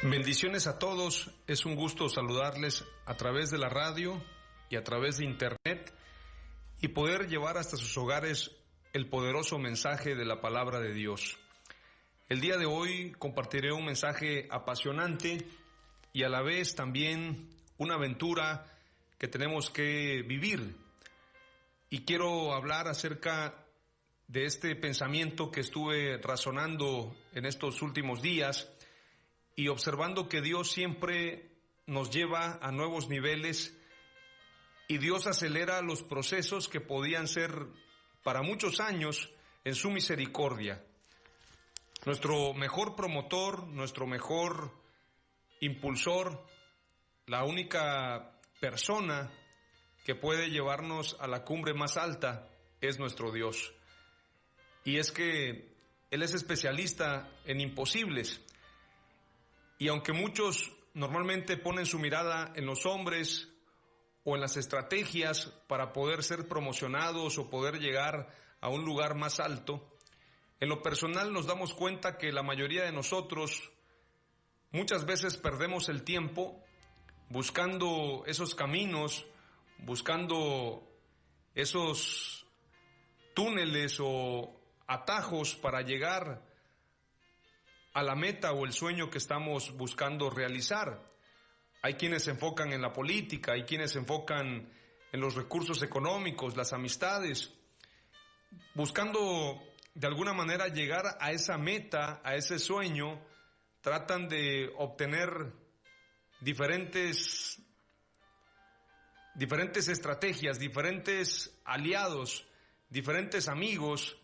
Bendiciones a todos, es un gusto saludarles a través de la radio y a través de internet y poder llevar hasta sus hogares el poderoso mensaje de la palabra de Dios. El día de hoy compartiré un mensaje apasionante y a la vez también una aventura que tenemos que vivir. Y quiero hablar acerca de este pensamiento que estuve razonando en estos últimos días y observando que Dios siempre nos lleva a nuevos niveles y Dios acelera los procesos que podían ser para muchos años en su misericordia. Nuestro mejor promotor, nuestro mejor impulsor, la única persona que puede llevarnos a la cumbre más alta es nuestro Dios. Y es que Él es especialista en imposibles. Y aunque muchos normalmente ponen su mirada en los hombres o en las estrategias para poder ser promocionados o poder llegar a un lugar más alto, en lo personal nos damos cuenta que la mayoría de nosotros muchas veces perdemos el tiempo buscando esos caminos, buscando esos túneles o atajos para llegar a la meta o el sueño que estamos buscando realizar. Hay quienes se enfocan en la política, hay quienes se enfocan en los recursos económicos, las amistades, buscando de alguna manera llegar a esa meta, a ese sueño. Tratan de obtener diferentes estrategias, diferentes aliados, diferentes amigos,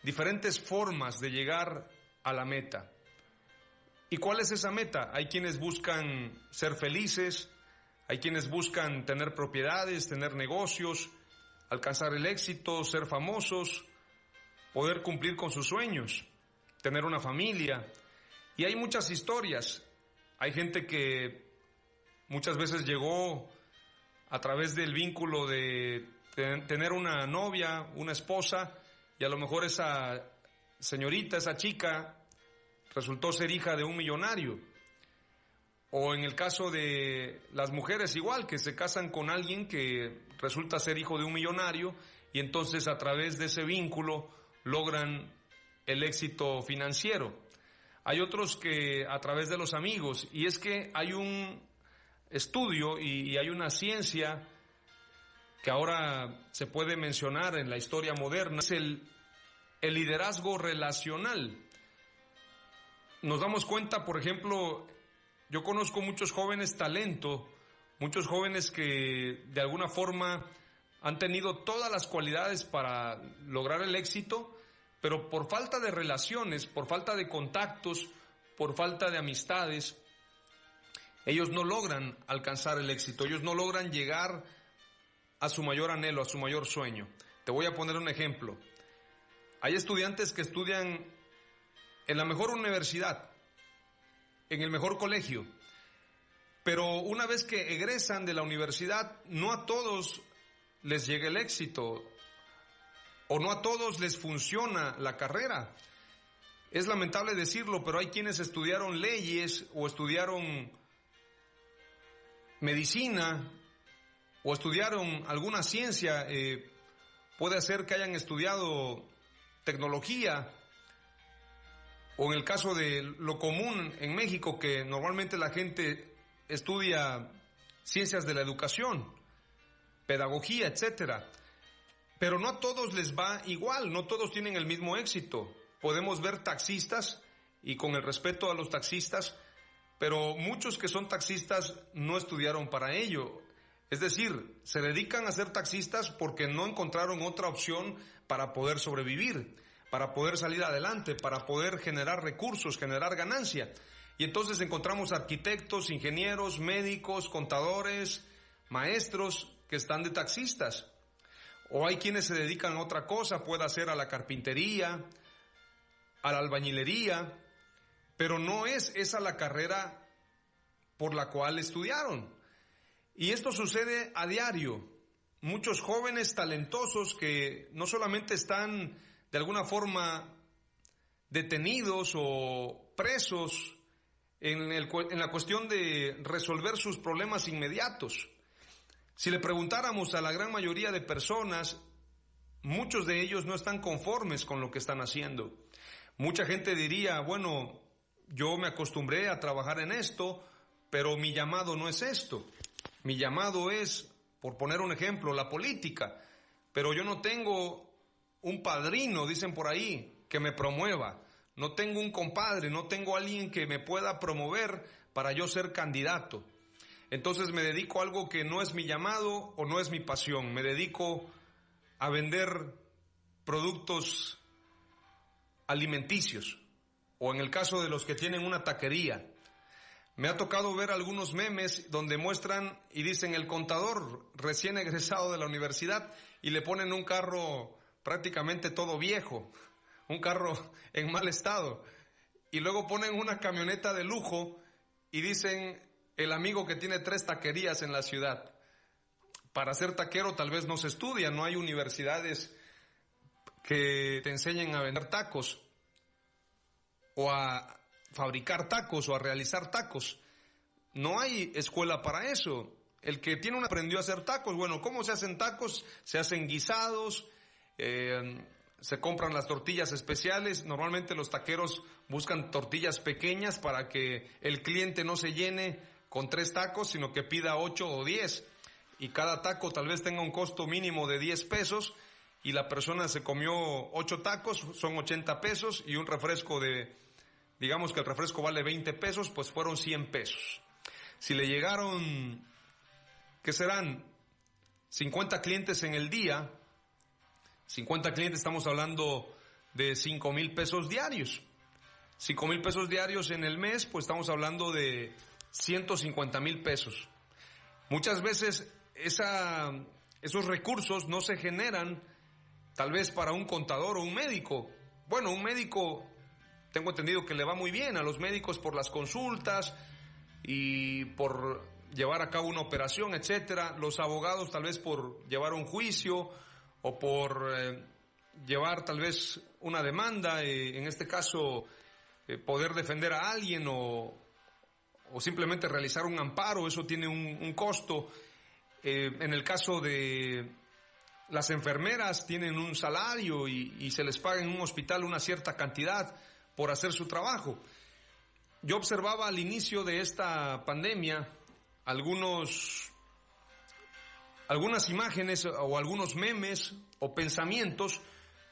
diferentes formas de llegar a la meta. ¿Y cuál es esa meta? Hay quienes buscan ser felices, hay quienes buscan tener propiedades, tener negocios, alcanzar el éxito, ser famosos, poder cumplir con sus sueños, tener una familia. Y hay muchas historias. Hay gente que muchas veces llegó a través del vínculo de tener una novia, una esposa, y a lo mejor esa señorita, esa chica, resultó ser hija de un millonario. O en el caso de las mujeres igual, que se casan con alguien que resulta ser hijo de un millonario y entonces a través de ese vínculo logran el éxito financiero. Hay otros que a través de los amigos, y es que hay un estudio y hay una ciencia que ahora se puede mencionar en la historia moderna, es el liderazgo relacional. Nos damos cuenta, por ejemplo, yo conozco muchos jóvenes talento, muchos jóvenes que de alguna forma han tenido todas las cualidades para lograr el éxito, pero por falta de relaciones, por falta de contactos, por falta de amistades, ellos no logran alcanzar el éxito, ellos no logran llegar a su mayor anhelo, a su mayor sueño. Te voy a poner un ejemplo. Hay estudiantes que estudian en la mejor universidad, en el mejor colegio, pero una vez que egresan de la universidad, no a todos les llega el éxito, o no a todos les funciona la carrera. Es lamentable decirlo, pero hay quienes estudiaron leyes, o estudiaron medicina, o estudiaron alguna ciencia, puede ser que hayan estudiado tecnología, o en el caso de lo común en México, que normalmente la gente estudia ciencias de la educación, pedagogía, etcétera. Pero no a todos les va igual, no todos tienen el mismo éxito. Podemos ver taxistas, y con el respeto a los taxistas, pero muchos que son taxistas no estudiaron para ello. Es decir, se dedican a ser taxistas porque no encontraron otra opción para poder sobrevivir, para poder salir adelante, para poder generar recursos, generar ganancia. Y entonces encontramos arquitectos, ingenieros, médicos, contadores, maestros que están de taxistas. O hay quienes se dedican a otra cosa, puede ser a la carpintería, a la albañilería, pero no es esa la carrera por la cual estudiaron. Y esto sucede a diario. Muchos jóvenes talentosos que no solamente están de alguna forma detenidos o presos en la cuestión de resolver sus problemas inmediatos. Si le preguntáramos a la gran mayoría de personas, muchos de ellos no están conformes con lo que están haciendo. Mucha gente diría, bueno, yo me acostumbré a trabajar en esto, pero mi llamado no es esto. Mi llamado es, por poner un ejemplo, la política, pero yo no tengo un padrino, dicen por ahí, que me promueva. No tengo un compadre, no tengo alguien que me pueda promover para yo ser candidato. Entonces me dedico a algo que no es mi llamado o no es mi pasión. Me dedico a vender productos alimenticios, o en el caso de los que tienen una taquería. Me ha tocado ver algunos memes donde muestran y dicen el contador recién egresado de la universidad y le ponen un carro prácticamente todo viejo, un carro en mal estado, y luego ponen una camioneta de lujo y dicen el amigo que tiene 3 taquerías en la ciudad. Para ser taquero tal vez no se estudia, no hay universidades que te enseñen a vender tacos o a fabricar tacos o a realizar tacos. No hay escuela para eso. El que tiene aprendió a hacer tacos. Bueno, ¿cómo se hacen tacos? Se hacen guisados, se compran las tortillas especiales. Normalmente los taqueros buscan tortillas pequeñas para que el cliente no se llene con 3 tacos, sino que pida 8 o 10. Y cada taco tal vez tenga un costo mínimo de 10 pesos. Y la persona se comió 8 tacos, son 80 pesos. Y un refresco digamos que el refresco vale 20 pesos, pues fueron 100 pesos. Si le llegaron, ¿qué serán? 50 clientes en el día. 50 clientes, estamos hablando de 5,000 pesos diarios. 5,000 pesos diarios en el mes, pues estamos hablando de 150,000 pesos. Muchas veces esos recursos no se generan tal vez para un contador o un médico. Bueno, un médico, tengo entendido que le va muy bien a los médicos por las consultas y por llevar a cabo una operación, etcétera. Los abogados tal vez por llevar un juicio o por llevar tal vez una demanda, en este caso poder defender a alguien o simplemente realizar un amparo, eso tiene un costo. En el caso de las enfermeras tienen un salario y se les paga en un hospital una cierta cantidad por hacer su trabajo. Yo observaba al inicio de esta pandemia algunas imágenes o algunos memes o pensamientos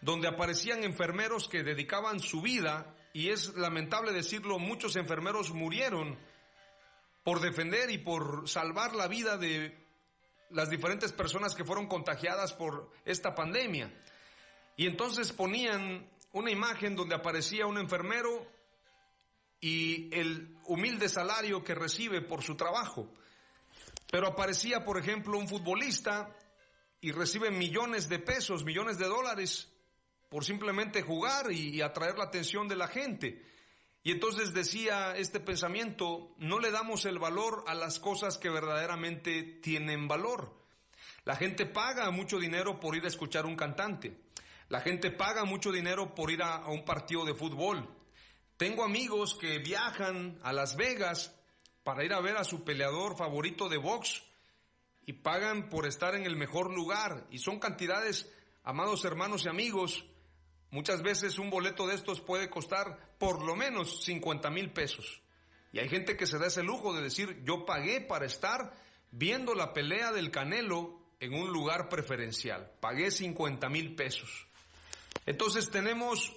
donde aparecían enfermeros que dedicaban su vida, y es lamentable decirlo, muchos enfermeros murieron por defender y por salvar la vida de las diferentes personas que fueron contagiadas por esta pandemia. Y entonces ponían una imagen donde aparecía un enfermero y el humilde salario que recibe por su trabajo. Pero aparecía, por ejemplo, un futbolista y recibe millones de pesos, millones de dólares por simplemente jugar y atraer la atención de la gente. Y entonces decía este pensamiento, no le damos el valor a las cosas que verdaderamente tienen valor. La gente paga mucho dinero por ir a escuchar un cantante. La gente paga mucho dinero por ir a un partido de fútbol. Tengo amigos que viajan a Las Vegas para ir a ver a su peleador favorito de box y pagan por estar en el mejor lugar. Y son cantidades, amados hermanos y amigos, muchas veces un boleto de estos puede costar por lo menos 50,000 pesos. Y hay gente que se da ese lujo de decir, yo pagué para estar viendo la pelea del Canelo en un lugar preferencial. Pagué 50,000 pesos. Entonces tenemos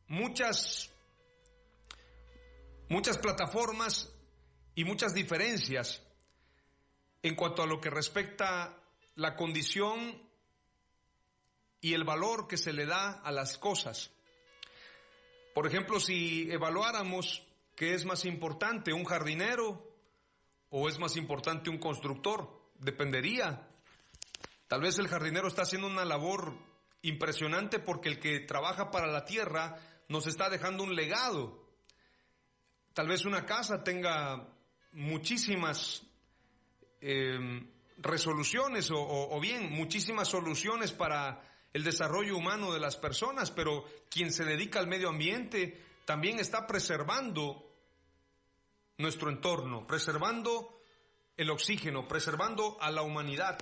muchas plataformas y muchas diferencias en cuanto a lo que respecta la condición y el valor que se le da a las cosas. Por ejemplo, si evaluáramos qué es más importante, un jardinero o es más importante un constructor, dependería. Tal vez el jardinero está haciendo una labor impresionante porque el que trabaja para la tierra nos está dejando un legado. Tal vez una casa tenga muchísimas resoluciones o bien muchísimas soluciones para el desarrollo humano de las personas, pero quien se dedica al medio ambiente también está preservando nuestro entorno, preservando el oxígeno, preservando a la humanidad.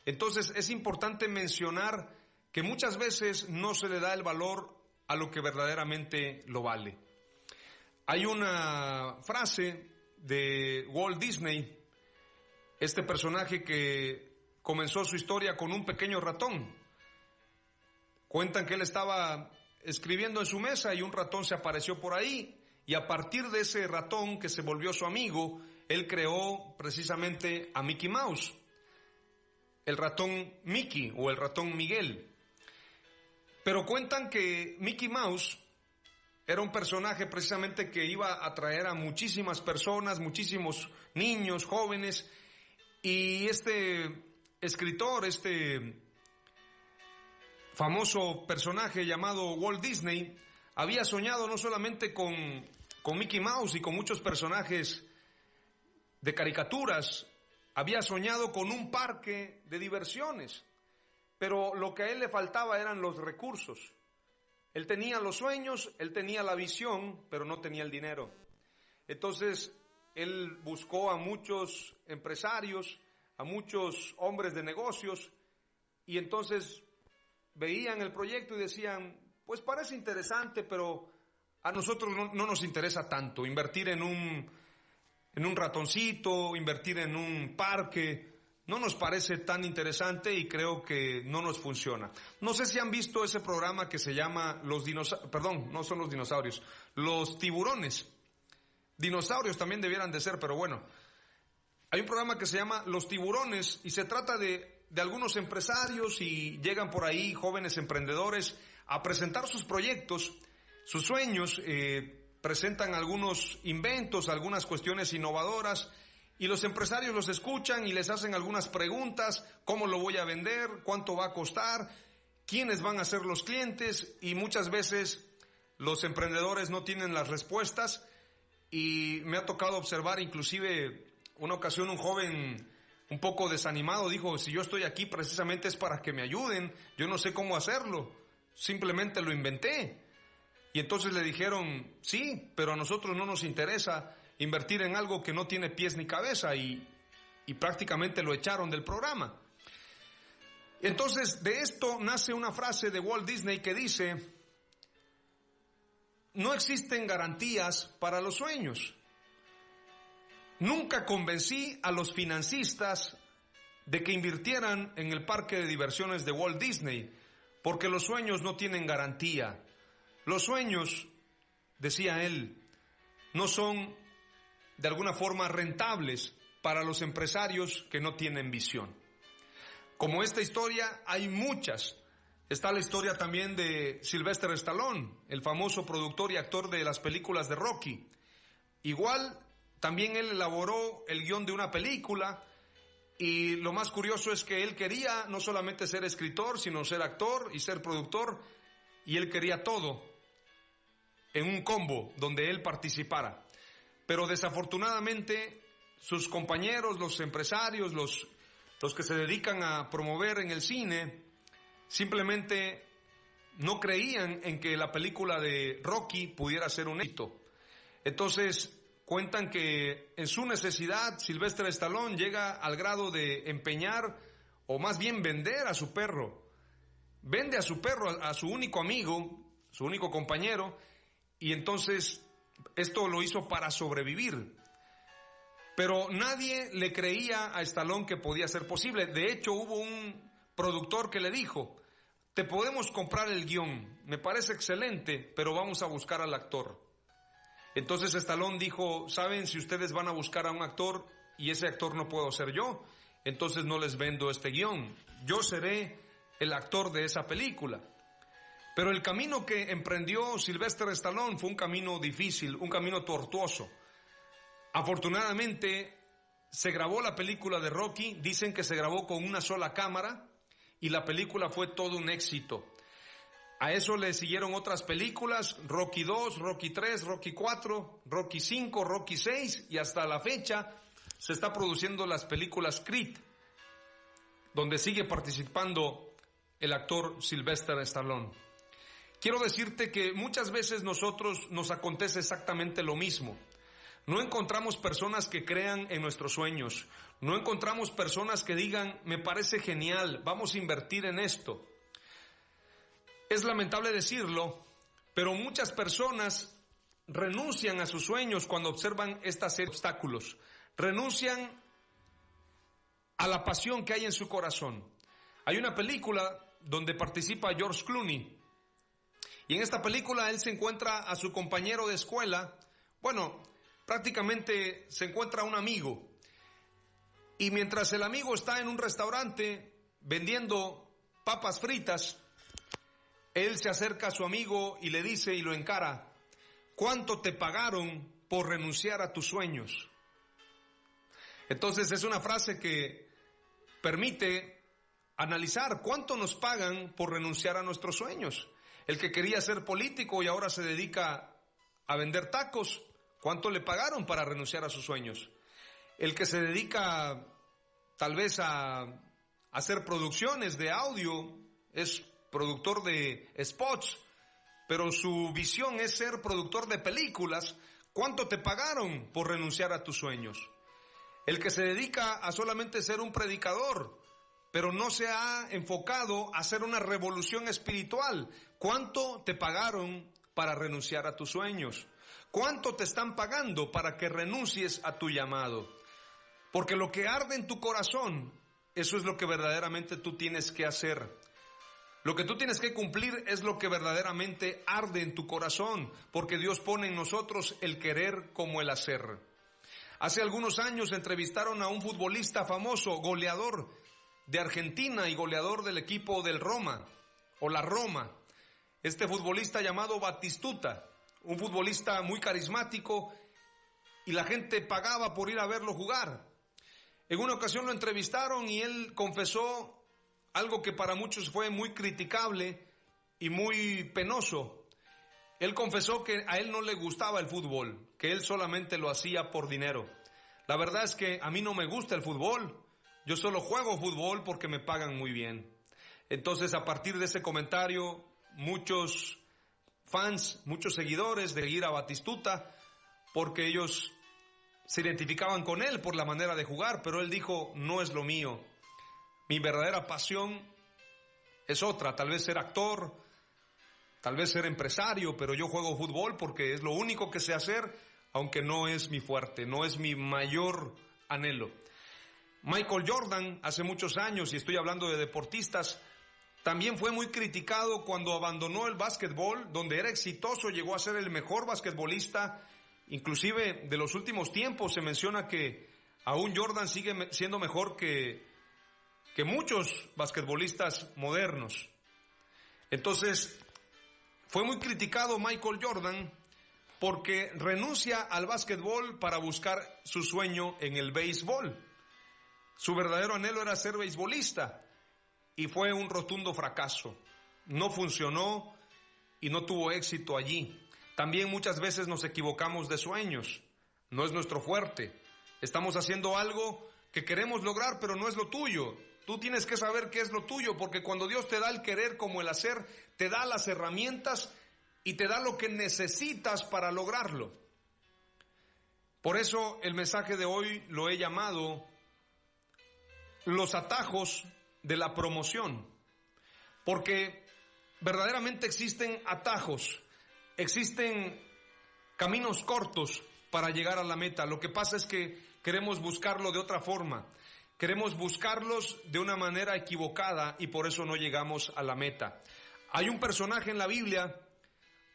Entonces es importante mencionar que muchas veces no se le da el valor a lo que verdaderamente lo vale. Hay una frase de Walt Disney, este personaje que comenzó su historia con un pequeño ratón. Cuentan que él estaba escribiendo en su mesa y un ratón se apareció por ahí, y a partir de ese ratón que se volvió su amigo, él creó precisamente a Mickey Mouse, el ratón Mickey o el ratón Miguel. Pero cuentan que Mickey Mouse era un personaje precisamente que iba a atraer a muchísimas personas, muchísimos niños, jóvenes, y este escritor, este famoso personaje llamado Walt Disney, había soñado no solamente con Mickey Mouse y con muchos personajes de caricaturas, había soñado con un parque de diversiones, pero lo que a él le faltaba eran los recursos. Él tenía los sueños, él tenía la visión, pero no tenía el dinero. Entonces, él buscó a muchos empresarios, a muchos hombres de negocios, y entonces veían el proyecto y decían, pues parece interesante, pero a nosotros no nos interesa tanto invertir en un ratoncito, invertir en un parque, no nos parece tan interesante y creo que no nos funciona. No sé si han visto ese programa que se llama los tiburones. Dinosaurios también debieran de ser, pero bueno. Hay un programa que se llama Los Tiburones y se trata de algunos empresarios y llegan por ahí jóvenes emprendedores a presentar sus proyectos, sus sueños, presentan algunos inventos, algunas cuestiones innovadoras, y los empresarios los escuchan y les hacen algunas preguntas: ¿cómo lo voy a vender? ¿Cuánto va a costar? ¿Quiénes van a ser los clientes? Y muchas veces los emprendedores no tienen las respuestas, y me ha tocado observar inclusive una ocasión un joven un poco desanimado dijo: si yo estoy aquí precisamente es para que me ayuden, yo no sé cómo hacerlo, simplemente lo inventé. Y entonces le dijeron: sí, pero a nosotros no nos interesa invertir en algo que no tiene pies ni cabeza, y prácticamente lo echaron del programa. Entonces de esto nace una frase de Walt Disney que dice: no existen garantías para los sueños. Nunca convencí a los financistas de que invirtieran en el parque de diversiones de Walt Disney, porque los sueños no tienen garantía. Los sueños, decía él, no son de alguna forma rentables para los empresarios que no tienen visión. Como esta historia hay muchas. Está la historia también de Sylvester Stallone, el famoso productor y actor de las películas de Rocky. Igual, también él elaboró el guión de una película, y lo más curioso es que él quería no solamente ser escritor, sino ser actor y ser productor, y él quería todo en un combo donde él participara. Pero desafortunadamente sus compañeros, los empresarios, los que se dedican a promover en el cine, simplemente no creían en que la película de Rocky pudiera ser un éxito. Entonces cuentan que en su necesidad Sylvester Stallone llega al grado de empeñar, o más bien vender a su perro. Vende a su perro, a su único amigo, su único compañero, y entonces esto lo hizo para sobrevivir. Pero nadie le creía a Stallone que podía ser posible. De hecho, hubo un productor que le dijo: te podemos comprar el guión, me parece excelente, pero vamos a buscar al actor. Entonces Stallone dijo: saben, si ustedes van a buscar a un actor y ese actor no puedo ser yo, entonces no les vendo este guión, yo seré el actor de esa película. Pero el camino que emprendió Sylvester Stallone fue un camino difícil, un camino tortuoso. Afortunadamente se grabó la película de Rocky, dicen que se grabó con una sola cámara, y la película fue todo un éxito. A eso le siguieron otras películas: Rocky 2, Rocky 3, Rocky 4, Rocky 5, Rocky 6, y hasta la fecha se está produciendo las películas Creed, donde sigue participando el actor Sylvester Stallone. Quiero decirte que muchas veces nosotros nos acontece exactamente lo mismo. No encontramos personas que crean en nuestros sueños. No encontramos personas que digan, me parece genial, vamos a invertir en esto. Es lamentable decirlo, pero muchas personas renuncian a sus sueños cuando observan esta serie de obstáculos. Renuncian a la pasión que hay en su corazón. Hay una película donde participa George Clooney. Y en esta película él se encuentra a su compañero de escuela. Bueno, prácticamente se encuentra a un amigo. Y mientras el amigo está en un restaurante vendiendo papas fritas, él se acerca a su amigo y le dice y lo encara, ¿cuánto te pagaron por renunciar a tus sueños? Entonces es una frase que permite analizar cuánto nos pagan por renunciar a nuestros sueños. El que quería ser político y ahora se dedica a vender tacos, ¿cuánto le pagaron para renunciar a sus sueños? El que se dedica tal vez a hacer producciones de audio, es productor de spots, pero su visión es ser productor de películas, ¿cuánto te pagaron por renunciar a tus sueños? El que se dedica a solamente ser un predicador, pero no se ha enfocado a hacer una revolución espiritual, ¿cuánto te pagaron para renunciar a tus sueños? ¿Cuánto te están pagando para que renuncies a tu llamado? Porque lo que arde en tu corazón, eso es lo que verdaderamente tú tienes que hacer. Lo que tú tienes que cumplir es lo que verdaderamente arde en tu corazón, porque Dios pone en nosotros el querer como el hacer. Hace algunos años entrevistaron a un futbolista famoso, goleador de Argentina y goleador del equipo del Roma, o la Roma. Este futbolista llamado Batistuta, un futbolista muy carismático, y la gente pagaba por ir a verlo jugar. En una ocasión lo entrevistaron y él confesó algo que para muchos fue muy criticable y muy penoso. Él confesó que a él no le gustaba el fútbol, que él solamente lo hacía por dinero. La verdad es que a mí no me gusta el fútbol, yo solo juego fútbol porque me pagan muy bien. Entonces, a partir de ese comentario, muchos fans, muchos seguidores de ir a Batistuta, porque ellos se identificaban con él por la manera de jugar, pero él dijo, no es lo mío. Mi verdadera pasión es otra, tal vez ser actor, tal vez ser empresario, pero yo juego fútbol porque es lo único que sé hacer, aunque no es mi fuerte, no es mi mayor anhelo. Michael Jordan, hace muchos años, y estoy hablando de deportistas, también fue muy criticado cuando abandonó el básquetbol, donde era exitoso, llegó a ser el mejor basquetbolista, inclusive de los últimos tiempos se menciona que aún Jordan sigue siendo mejor que muchos basquetbolistas modernos. Entonces, fue muy criticado Michael Jordan porque renuncia al básquetbol para buscar su sueño en el béisbol. Su verdadero anhelo era ser beisbolista y fue un rotundo fracaso. No funcionó y no tuvo éxito allí. También muchas veces nos equivocamos de sueños. No es nuestro fuerte. Estamos haciendo algo que queremos lograr, pero no es lo tuyo. Tú tienes que saber qué es lo tuyo, porque cuando Dios te da el querer como el hacer, te da las herramientas y te da lo que necesitas para lograrlo. Por eso el mensaje de hoy lo he llamado los atajos de la promoción, porque verdaderamente existen atajos, existen caminos cortos para llegar a la meta. Lo que pasa es que queremos buscarlo de otra forma. Queremos buscarlos de una manera equivocada y por eso no llegamos a la meta. Hay un personaje en la Biblia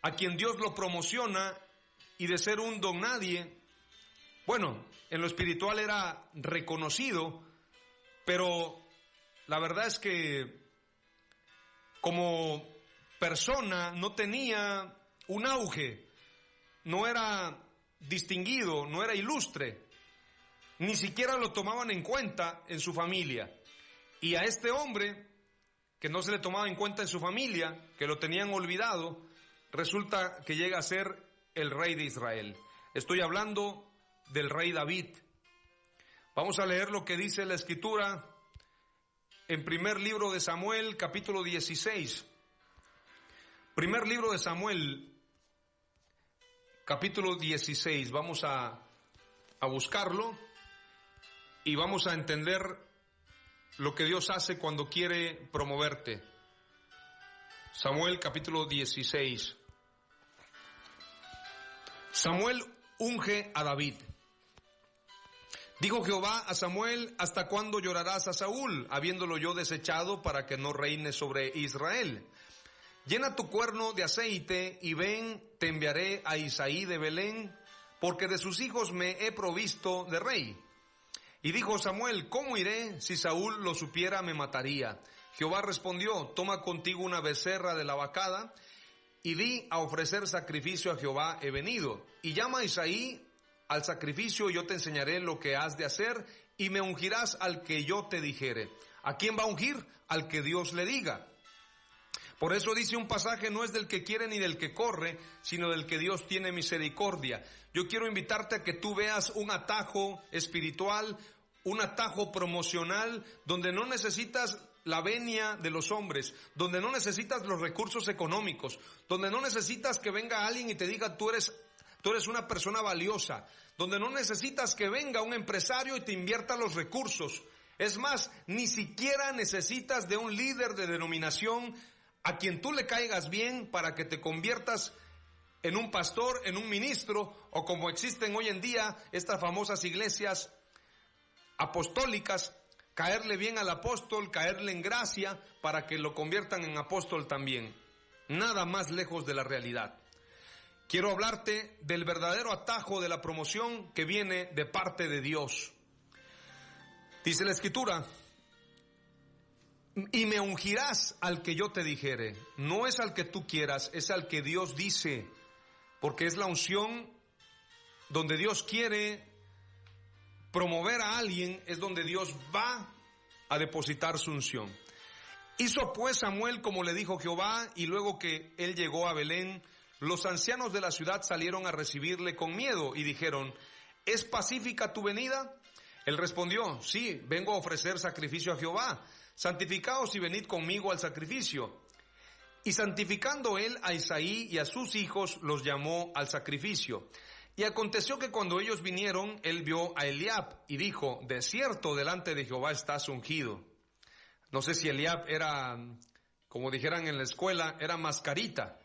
a quien Dios lo promociona y de ser un don nadie, bueno, en lo espiritual era reconocido, pero la verdad es que como persona no tenía un auge, no era distinguido, no era ilustre. Ni siquiera lo tomaban en cuenta en su familia. Y a este hombre, que no se le tomaba en cuenta en su familia, que lo tenían olvidado, resulta que llega a ser el rey de Israel. Estoy hablando del rey David. Vamos a leer lo que dice la Escritura en primer libro de Samuel, capítulo 16. Primer libro de Samuel, capítulo 16. Vamos a a buscarlo y vamos a entender lo que Dios hace cuando quiere promoverte. Samuel capítulo 16. Samuel unge a David. Dijo Jehová a Samuel: ¿hasta cuándo llorarás a Saúl, habiéndolo yo desechado para que no reine sobre Israel? Llena tu cuerno de aceite y ven, te enviaré a Isaí de Belén, porque de sus hijos me he provisto de rey. Y dijo Samuel: ¿cómo iré? Si Saúl lo supiera, me mataría. Jehová respondió: toma contigo una becerra de la vacada y di: a ofrecer sacrificio a Jehová he venido. Y llama a Isaí al sacrificio, y yo te enseñaré lo que has de hacer, y me ungirás al que yo te dijere. ¿A quién va a ungir? Al que Dios le diga. Por eso dice un pasaje: no es del que quiere ni del que corre, sino del que Dios tiene misericordia. Yo quiero invitarte a que tú veas un atajo espiritual, un atajo promocional, donde no necesitas la venia de los hombres, donde no necesitas los recursos económicos, donde no necesitas que venga alguien y te diga tú eres una persona valiosa, donde no necesitas que venga un empresario y te invierta los recursos. Es más, ni siquiera necesitas de un líder de denominación a quien tú le caigas bien para que te conviertas en un pastor, en un ministro, o como existen hoy en día estas famosas iglesias apostólicas, caerle bien al apóstol, caerle en gracia para que lo conviertan en apóstol también. Nada más lejos de la realidad. Quiero hablarte del verdadero atajo de la promoción que viene de parte de Dios. Dice la Escritura: y me ungirás al que yo te dijere. No es al que tú quieras, es al que Dios dice, porque es la unción donde Dios quiere promover a alguien, es donde Dios va a depositar su unción. Hizo pues Samuel como le dijo Jehová, y luego que él llegó a Belén, los ancianos de la ciudad salieron a recibirle con miedo y dijeron: ¿es pacífica tu venida? Él respondió: sí, vengo a ofrecer sacrificio a Jehová. Santificaos y venid conmigo al sacrificio. Y santificando él a Isaí y a sus hijos, los llamó al sacrificio. Y aconteció que cuando ellos vinieron, él vio a Eliab y dijo: de cierto, delante de Jehová estás ungido. No sé si Eliab era, como dijeran en la escuela, era mascarita.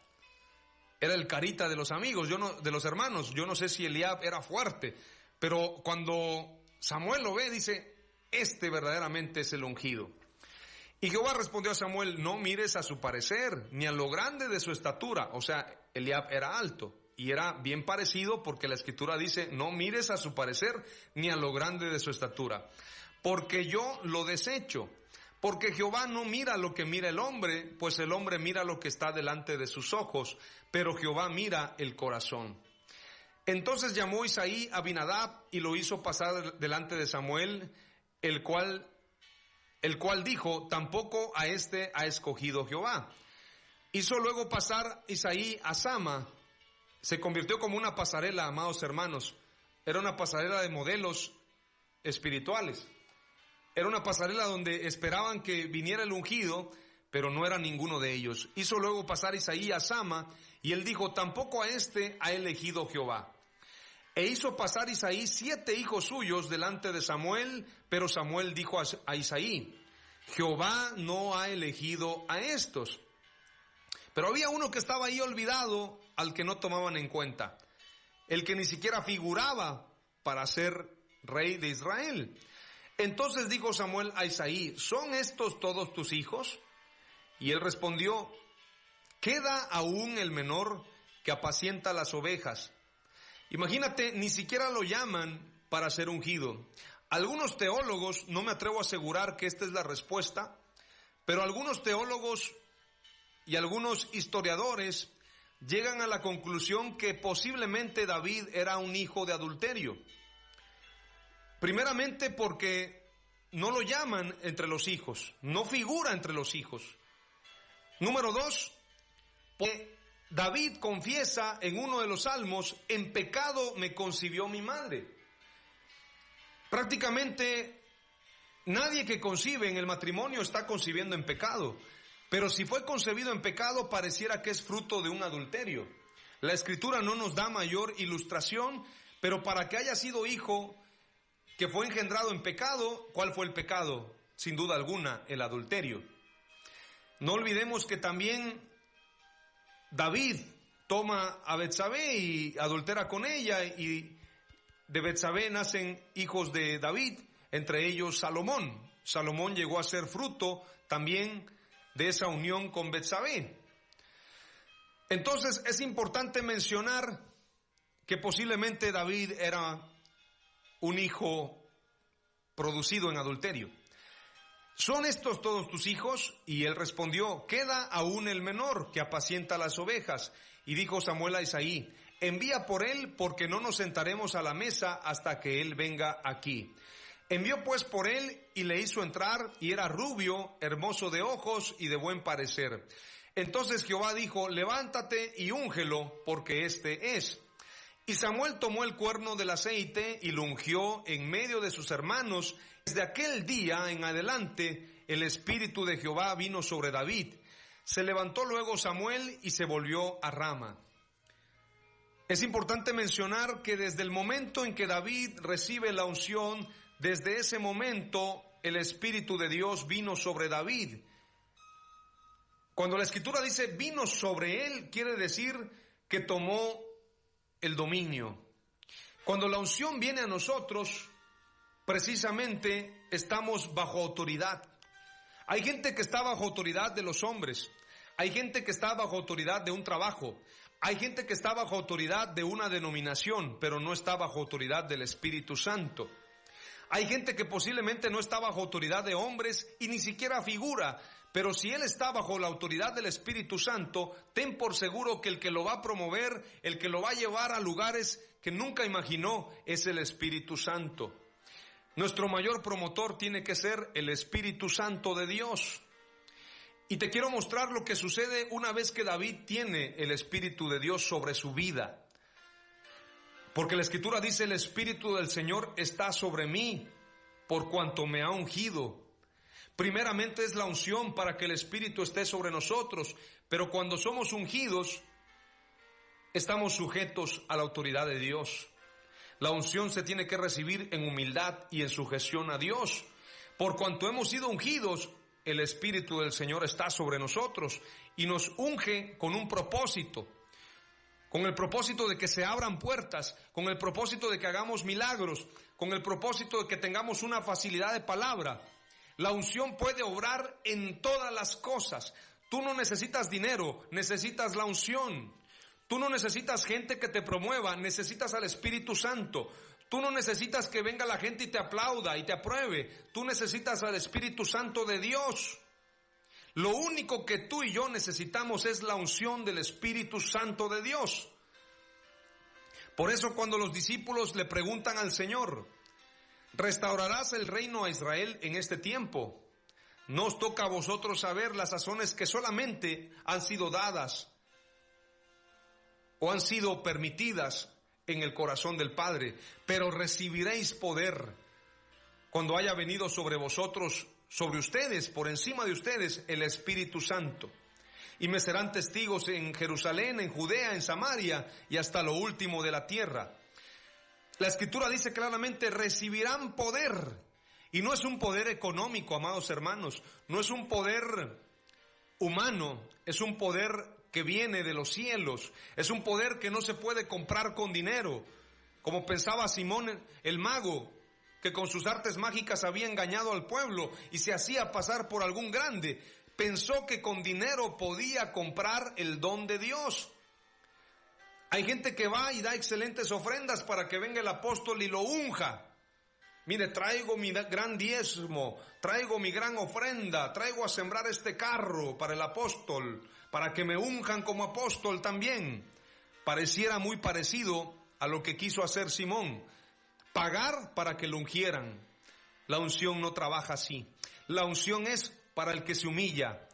Era el carita de los amigos, de los hermanos. Yo no sé si Eliab era fuerte, pero cuando Samuel lo ve, dice: este verdaderamente es el ungido. Y Jehová respondió a Samuel: no mires a su parecer, ni a lo grande de su estatura. O sea, Eliab era alto y era bien parecido, porque la Escritura dice: no mires a su parecer, ni a lo grande de su estatura, porque yo lo desecho. Porque Jehová no mira lo que mira el hombre, pues el hombre mira lo que está delante de sus ojos, pero Jehová mira el corazón. Entonces llamó Isaí a Abinadab y lo hizo pasar delante de Samuel, el cual dijo: tampoco a este ha escogido Jehová. Hizo luego pasar Isaí a Sama. Se convirtió como una pasarela, amados hermanos. Era una pasarela de modelos espirituales. Era una pasarela donde esperaban que viniera el ungido, pero no era ninguno de ellos. Hizo luego pasar Isaí a Sama, y él dijo: tampoco a este ha elegido Jehová. E hizo pasar Isaí 7 hijos suyos delante de Samuel, pero Samuel dijo a Isaí: Jehová no ha elegido a estos. Pero había uno que estaba ahí olvidado, al que no tomaban en cuenta, el que ni siquiera figuraba para ser rey de Israel. Entonces dijo Samuel a Isaí: ¿son estos todos tus hijos? Y él respondió: queda aún el menor que apacienta las ovejas. Imagínate, ni siquiera lo llaman para ser ungido. Algunos teólogos, no me atrevo a asegurar que esta es la respuesta, pero algunos teólogos y algunos historiadores llegan a la conclusión que posiblemente David era un hijo de adulterio. Primeramente porque no lo llaman entre los hijos, no figura entre los hijos. Número 2, porque David confiesa en uno de los salmos: en pecado me concibió mi madre. Prácticamente nadie que concibe en el matrimonio está concibiendo en pecado, pero si fue concebido en pecado, pareciera que es fruto de un adulterio. La Escritura no nos da mayor ilustración, Pero para que haya sido hijo que fue engendrado en pecado, ¿cuál fue el pecado? Sin duda alguna, el adulterio. No olvidemos que también David toma a Betsabé y adultera con ella, y de Betsabé nacen hijos de David, entre ellos Salomón. Salomón llegó a ser fruto también de esa unión con Betsabé. Entonces es importante mencionar que posiblemente David era un hijo producido en adulterio. ¿Son estos todos tus hijos? Y él respondió, queda aún el menor que apacienta las ovejas. Y dijo Samuel a Isaí, envía por él, porque no nos sentaremos a la mesa hasta que él venga aquí. Envió pues por él y le hizo entrar, y era rubio, hermoso de ojos y de buen parecer. Entonces Jehová dijo, levántate y úngelo, porque este es. Y Samuel tomó el cuerno del aceite y lo ungió en medio de sus hermanos. Desde aquel día en adelante el Espíritu de Jehová vino sobre David. Se levantó luego Samuel y se volvió a Rama. Es importante mencionar que desde el momento en que David recibe la unción, desde ese momento el Espíritu de Dios vino sobre David. Cuando la Escritura dice vino sobre él, quiere decir que tomó el dominio. Cuando la unción viene a nosotros, precisamente estamos bajo autoridad. Hay gente que está bajo autoridad de los hombres, hay gente que está bajo autoridad de un trabajo, hay gente que está bajo autoridad de una denominación, pero no está bajo autoridad del Espíritu Santo. Hay gente que posiblemente no está bajo autoridad de hombres y ni siquiera figura, pero si él está bajo la autoridad del Espíritu Santo, ten por seguro que el que lo va a promover, el que lo va a llevar a lugares que nunca imaginó, es el Espíritu Santo. Nuestro mayor promotor tiene que ser el Espíritu Santo de Dios. Y te quiero mostrar lo que sucede una vez que David tiene el Espíritu de Dios sobre su vida. Porque la Escritura dice, el Espíritu del Señor está sobre mí, por cuanto me ha ungido. Primeramente es la unción para que el Espíritu esté sobre nosotros, pero cuando somos ungidos, estamos sujetos a la autoridad de Dios. La unción se tiene que recibir en humildad y en sujeción a Dios. Por cuanto hemos sido ungidos, el Espíritu del Señor está sobre nosotros y nos unge con un propósito. Con el propósito de que se abran puertas, con el propósito de que hagamos milagros, con el propósito de que tengamos una facilidad de palabra. La unción puede obrar en todas las cosas. Tú no necesitas dinero, necesitas la unción. Tú no necesitas gente que te promueva, necesitas al Espíritu Santo. Tú no necesitas que venga la gente y te aplauda y te apruebe. Tú necesitas al Espíritu Santo de Dios. Lo único que tú y yo necesitamos es la unción del Espíritu Santo de Dios. Por eso cuando los discípulos le preguntan al Señor, ¿restaurarás el reino a Israel en este tiempo? No os toca a vosotros saber las sazones que solamente han sido dadas o han sido permitidas en el corazón del Padre, pero recibiréis poder cuando haya venido sobre vosotros, sobre ustedes, por encima de ustedes, el Espíritu Santo. Y me serán testigos en Jerusalén, en Judea, en Samaria y hasta lo último de la tierra. La Escritura dice claramente, recibirán poder. Y no es un poder económico, amados hermanos, no es un poder humano, es un poder que viene de los cielos, es un poder que no se puede comprar con dinero, como pensaba Simón el mago, que con sus artes mágicas había engañado al pueblo y se hacía pasar por algún grande. Pensó que con dinero podía comprar el don de Dios. Hay gente que va y da excelentes ofrendas para que venga el apóstol y lo unja. Mire, traigo mi gran diezmo, traigo mi gran ofrenda, traigo a sembrar este carro para el apóstol, para que me unjan como apóstol también. Pareciera muy parecido a lo que quiso hacer Simón, pagar para que lo ungieran. La unción no trabaja así. La unción es para el que se humilla,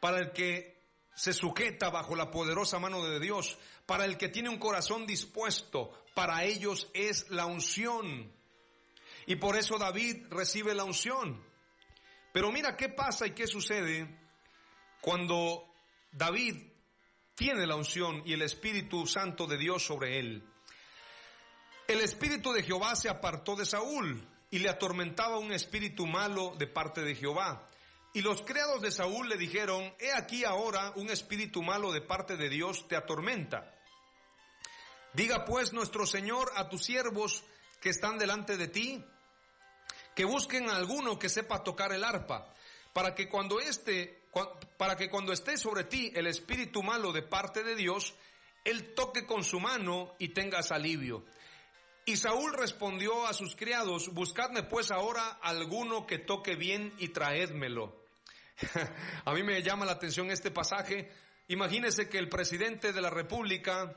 para el que se sujeta bajo la poderosa mano de Dios, para el que tiene un corazón dispuesto. Para ellos es la unción. Y por eso David recibe la unción. Pero mira qué pasa y qué sucede cuando David tiene la unción y el Espíritu Santo de Dios sobre él. El espíritu de Jehová se apartó de Saúl, y le atormentaba un espíritu malo de parte de Jehová. Y los criados de Saúl le dijeron: he aquí ahora un espíritu malo de parte de Dios te atormenta. Diga pues nuestro Señor a tus siervos que están delante de ti, que busquen a alguno que sepa tocar el arpa, para que cuando esté sobre ti el espíritu malo de parte de Dios, él toque con su mano y tengas alivio. Y Saúl respondió a sus criados: buscadme pues ahora alguno que toque bien y traédmelo. A mí me llama la atención este pasaje. Imagínese que el presidente de la República,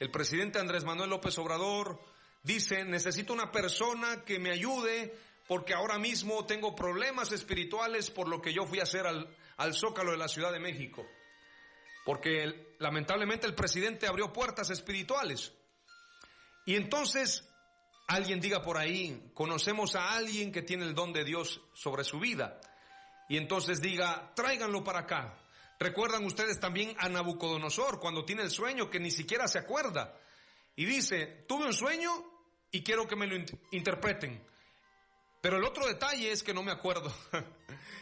el presidente Andrés Manuel López Obrador, dice: necesito una persona que me ayude porque ahora mismo tengo problemas espirituales por lo que yo fui a hacer al Zócalo de la Ciudad de México. Porque lamentablemente el presidente abrió puertas espirituales. Y entonces alguien diga por ahí: conocemos a alguien que tiene el don de Dios sobre su vida. Y entonces diga: tráiganlo para acá. Recuerdan ustedes también a Nabucodonosor, cuando tiene el sueño que ni siquiera se acuerda. Y dice: tuve un sueño y quiero que me lo interpreten. Pero el otro detalle es que no me acuerdo.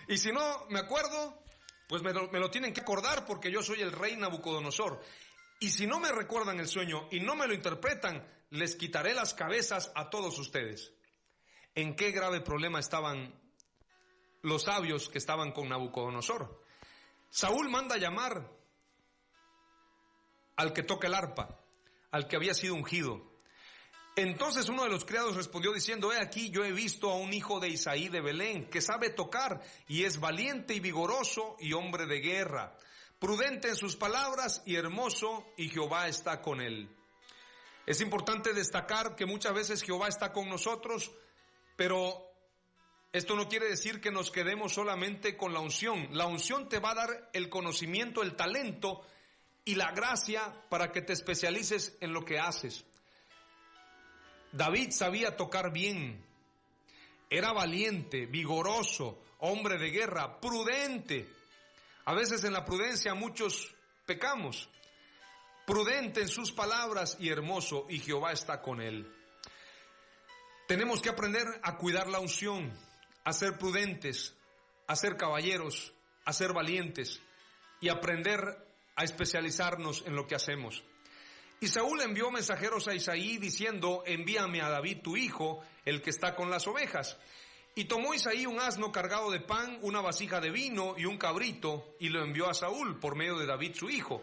Y si no me acuerdo, pues me lo tienen que acordar, porque yo soy el rey Nabucodonosor. Y si no me recuerdan el sueño y no me lo interpretan, les quitaré las cabezas a todos ustedes. ¿En qué grave problema estaban los sabios que estaban con Nabucodonosor? Saúl manda llamar al que toca el arpa, al que había sido ungido. Entonces uno de los criados respondió diciendo: he aquí, yo he visto a un hijo de Isaí de Belén, que sabe tocar, y es valiente y vigoroso, y hombre de guerra, prudente en sus palabras y hermoso, y Jehová está con él. Es importante destacar que muchas veces Jehová está con nosotros, pero esto no quiere decir que nos quedemos solamente con la unción. La unción te va a dar el conocimiento, el talento y la gracia para que te especialices en lo que haces. David sabía tocar bien, era valiente, vigoroso, hombre de guerra, prudente. A veces en la prudencia muchos pecamos. Prudente en sus palabras y hermoso, y Jehová está con él. Tenemos que aprender a cuidar la unción, a ser prudentes, a ser caballeros, a ser valientes y aprender a especializarnos en lo que hacemos. Y Saúl envió mensajeros a Isaí diciendo: envíame a David tu hijo, el que está con las ovejas. Y tomó Isaí un asno cargado de pan, una vasija de vino y un cabrito, y lo envió a Saúl por medio de David su hijo.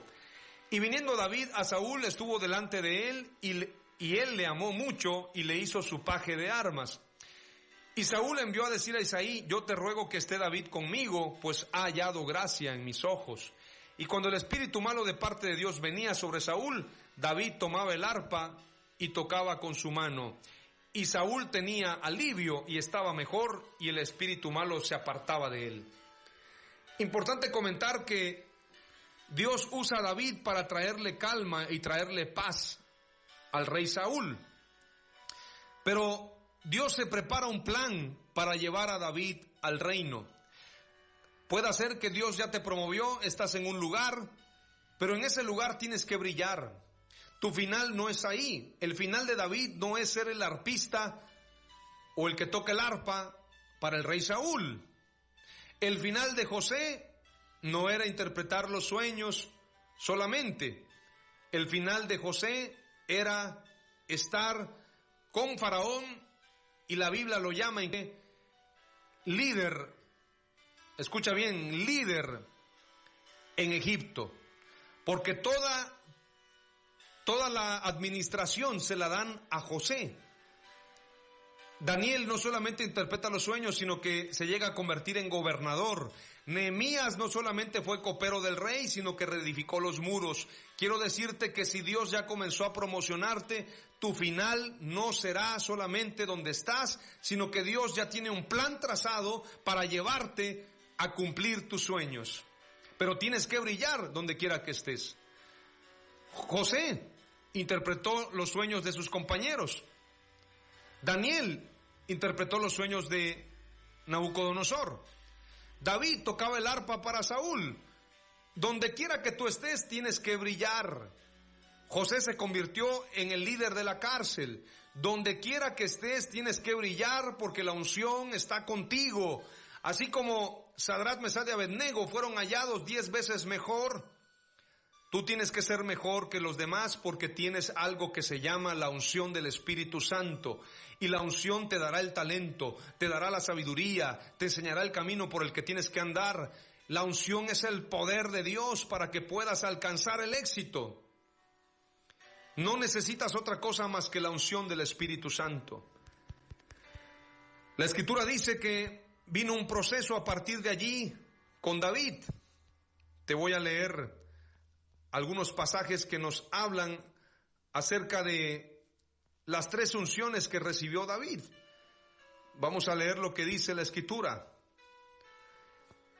Y viniendo David a Saúl, estuvo delante de él, y él le amó mucho, y le hizo su paje de armas. Y Saúl envió a decir a Isaí: yo te ruego que esté David conmigo, pues ha hallado gracia en mis ojos. Y cuando el espíritu malo de parte de Dios venía sobre Saúl, David tomaba el arpa y tocaba con su mano. Y Saúl tenía alivio y estaba mejor, y el espíritu malo se apartaba de él. Importante comentar que Dios usa a David para traerle calma y traerle paz al rey Saúl. Pero Dios se prepara un plan para llevar a David al reino. Puede ser que Dios ya te promovió, estás en un lugar, pero en ese lugar tienes que brillar. Tu final no es ahí. El final de David no es ser el arpista o el que toca el arpa para el rey Saúl. El final de José no era interpretar los sueños solamente. El final de José era estar con Faraón, y la Biblia lo llama líder. Escucha bien, líder en Egipto, porque toda la administración se la dan a José. Daniel no solamente interpreta los sueños, sino que se llega a convertir en gobernador. Nehemías no solamente fue copero del rey, sino que reedificó los muros. Quiero decirte que si Dios ya comenzó a promocionarte, tu final no será solamente donde estás, sino que Dios ya tiene un plan trazado para llevarte a cumplir tus sueños. Pero tienes que brillar donde quiera que estés. José interpretó los sueños de sus compañeros. Daniel interpretó los sueños de Nabucodonosor. David tocaba el arpa para Saúl. Donde quiera que tú estés, tienes que brillar. José se convirtió en el líder de la cárcel. Donde quiera que estés tienes que brillar porque la unción está contigo. Así como Sadrach, Mesach y Abednego fueron hallados 10 veces mejor, tú tienes que ser mejor que los demás porque tienes algo que se llama la unción del Espíritu Santo. Y la unción te dará el talento, te dará la sabiduría, te enseñará el camino por el que tienes que andar. La unción es el poder de Dios para que puedas alcanzar el éxito. No necesitas otra cosa más que la unción del Espíritu Santo. La Escritura dice que vino un proceso a partir de allí con David. Te voy a leer algunos pasajes que nos hablan acerca de las 3 unciones que recibió David. Vamos a leer lo que dice la Escritura.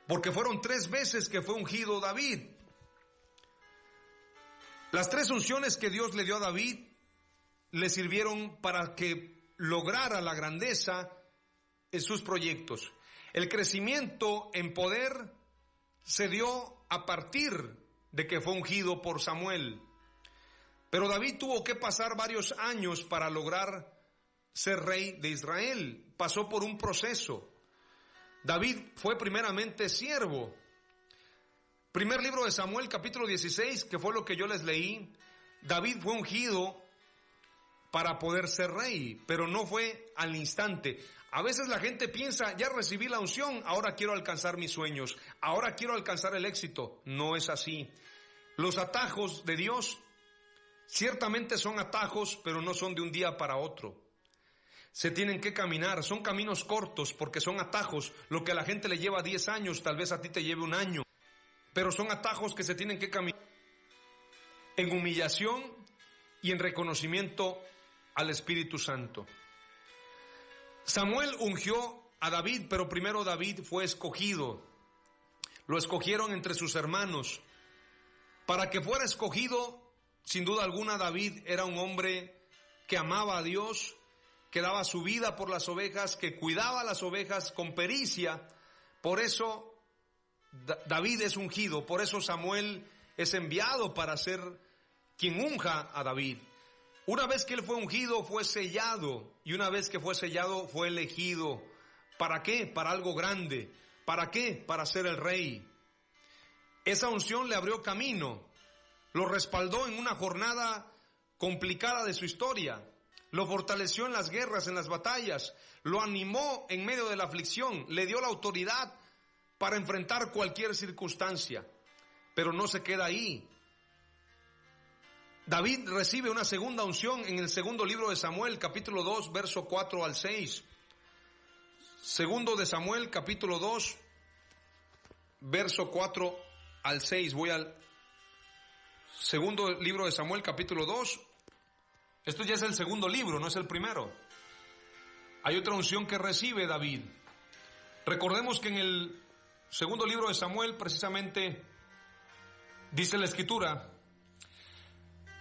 Porque fueron 3 veces que fue ungido David. Las 3 unciones que Dios le dio a David le sirvieron para que lograra la grandeza en sus proyectos. El crecimiento en poder se dio a partir de que fue ungido por Samuel. Pero David tuvo que pasar varios años para lograr ser rey de Israel. Pasó por un proceso. David fue primeramente siervo. Primer libro de Samuel, capítulo 16, que fue lo que yo les leí. David fue ungido para poder ser rey, pero no fue al instante. A veces la gente piensa, ya recibí la unción, ahora quiero alcanzar mis sueños, ahora quiero alcanzar el éxito. No es así. Los atajos de Dios ciertamente son atajos, pero no son de un día para otro. Se tienen que caminar, son caminos cortos porque son atajos. Lo que a la gente le lleva 10 años, tal vez a ti te lleve un año. Pero son atajos que se tienen que caminar en humillación y en reconocimiento al Espíritu Santo. Samuel ungió a David, pero primero David fue escogido. Lo escogieron entre sus hermanos. Para que fuera escogido, sin duda alguna, David era un hombre que amaba a Dios, que daba su vida por las ovejas, que cuidaba las ovejas con pericia. Por eso David es ungido, por eso Samuel es enviado para ser quien unja a David. Una vez que él fue ungido, fue sellado, y una vez que fue sellado, fue elegido. ¿Para qué? Para algo grande. ¿Para qué? Para ser el rey. Esa unción le abrió camino, lo respaldó en una jornada complicada de su historia, lo fortaleció en las guerras, en las batallas, lo animó en medio de la aflicción, le dio la autoridad para enfrentar cualquier circunstancia, pero no se queda ahí. David recibe una segunda unción en el segundo libro de Samuel, capítulo 2, verso 4 al 6. Segundo de Samuel, capítulo 2, verso 4 al 6. Voy al segundo libro de Samuel, capítulo 2. Esto ya es el segundo libro, no es el primero. Hay otra unción que recibe David. Recordemos que en el segundo libro de Samuel, precisamente, dice la Escritura: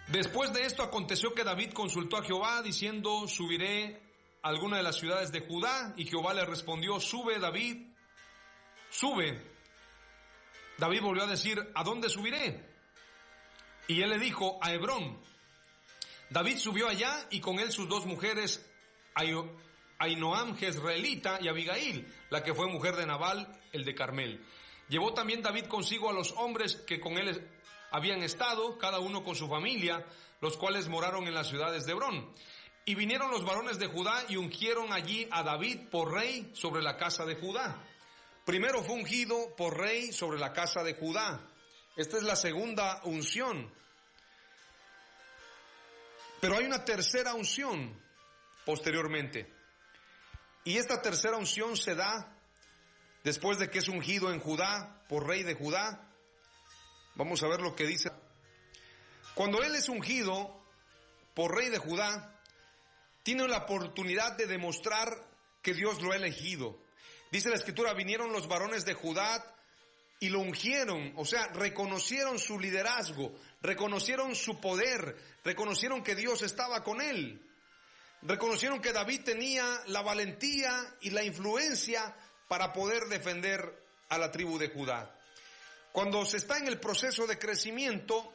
después de esto aconteció que David consultó a Jehová, diciendo, subiré a alguna de las ciudades de Judá, y Jehová le respondió, sube David, sube. David volvió a decir, ¿a dónde subiré? Y él le dijo, a Hebrón. David subió allá, y con él sus 2 mujeres, Ahinoam jezreelita y Abigail, la que fue mujer de Nabal, el de Carmel. Llevó también David consigo a los hombres que con él habían estado, cada uno con su familia, los cuales moraron en las ciudades de Hebrón. Y vinieron los varones de Judá y ungieron allí a David por rey sobre la casa de Judá. Primero fue ungido por rey sobre la casa de Judá. Esta es la segunda unción. Pero hay una tercera unción posteriormente. Y esta tercera unción se da después de que es ungido en Judá por rey de Judá. Vamos a ver lo que dice. Cuando él es ungido por rey de Judá, tiene la oportunidad de demostrar que Dios lo ha elegido. Dice la Escritura, vinieron los varones de Judá y lo ungieron, o sea, reconocieron su liderazgo, reconocieron su poder, reconocieron que Dios estaba con él. Reconocieron que David tenía la valentía y la influencia para poder defender a la tribu de Judá. Cuando se está en el proceso de crecimiento,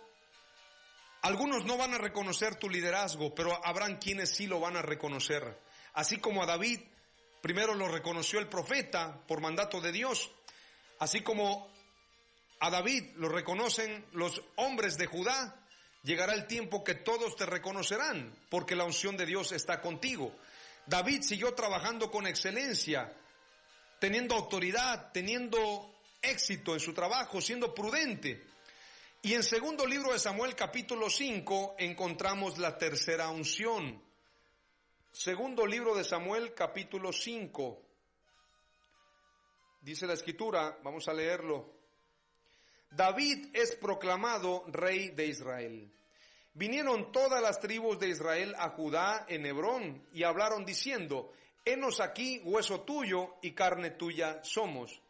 Algunos no van a reconocer tu liderazgo, pero habrán quienes sí lo van a reconocer. Así como a David, primero lo reconoció el profeta por mandato de Dios, así como a David lo reconocen los hombres de Judá, llegará el tiempo que todos te reconocerán, porque la unción de Dios está contigo. David siguió trabajando con excelencia, teniendo autoridad, teniendo éxito en su trabajo, siendo prudente. Y en segundo libro de Samuel, capítulo 5, encontramos la tercera unción. Segundo libro de Samuel, capítulo 5. Dice la Escritura, vamos a leerlo. David es proclamado rey de Israel. Vinieron todas las tribus de Israel a Judá en Hebrón y hablaron diciendo, henos aquí hueso tuyo y carne tuya somos.